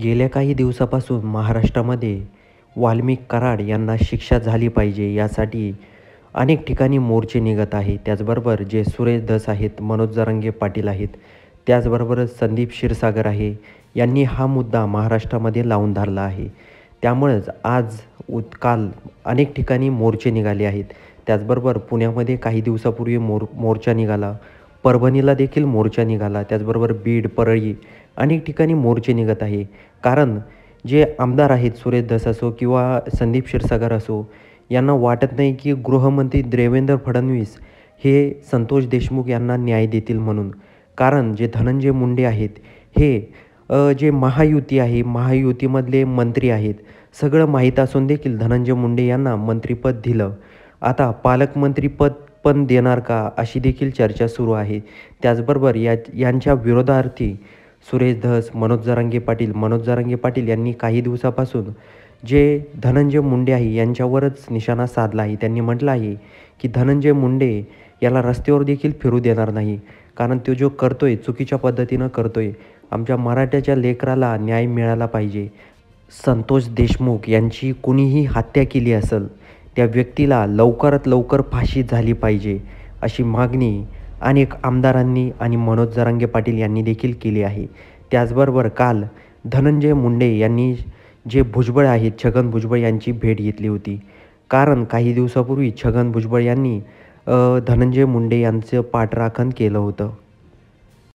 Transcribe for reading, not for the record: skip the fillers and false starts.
गेल्या काही दिवसापासून महाराष्ट्रामध्ये वाल्मिक कराड यांना शिक्षा झाली पाहिजे यासाठी अनेक ठिकाणी मोर्चे निघत आहेत. त्याचबरोबर जे सुरेश धस आहेत, मनोज जरांगे पाटील आहेत, त्याचबरोबरच संदीप क्षीरसागर आहे, यांनी हा मुद्दा महाराष्ट्रामध्ये लावून धरला आहे. त्यामुळेच आज काल अनेक ठिकाणी मोर्चे निघाले आहेत. त्याचबरोबर पुण्यामध्ये काही दिवसापूर्वी मोर्चा निघाला. परभणीला देखील मोर्चा निघाला. त्याचबरोबर बीड, परळी अनेक ठिकाणी मोर्चे निघत आहे. कारण जे आमदार आहेत सुरेश धस असो किंवा संदीप क्षीरसागर असो, यांना वाटत नाही की गृहमंत्री देवेंद्र फडणवीस हे संतोष देशमुख यांना न्याय देतील म्हणून. कारण जे धनंजय मुंडे आहेत हे जे महायुती आहे, महायुतीमधले मंत्री आहेत, सगळं माहीत असून देखील धनंजय मुंडे यांना मंत्रिपद दिलं. आता पालकमंत्रीपद पण देणार का, अशी देखील चर्चा सुरू आहे. त्याचबरोबर यांच्या विरोधार्थी सुरेश धस, मनोज जरांगे पाटील यांनी काही दिवसापासून जे धनंजय मुंडे आहे यांच्यावरच निशाणा साधला आहे. त्यांनी म्हटलं आहे की धनंजय मुंडे याला रस्त्यावर देखील फिरू देणार नाही. कारण तो जो करतोय चुकीच्या पद्धतीनं करतोय. आमच्या मराठ्याच्या लेकराला न्याय मिळाला पाहिजे. संतोष देशमुख यांची कुणीही हत्या केली असेल, त्या व्यक्तीला लवकरात लवकर फाशी झाली पाहिजे, अशी मागणी अनेक आमदारांनी आणि मनोज जरांगे पाटील यांनी देखील केली आहे. त्याचबरोबर काल धनंजय मुंडे यांनी जे भुजबळ आहेत, छगन भुजबळ यांची भेट घेतली होती. कारण काही दिवसापूर्वी छगन भुजबळ यांनी धनंजय मुंडे यांचं पाठराखण केलं होतं.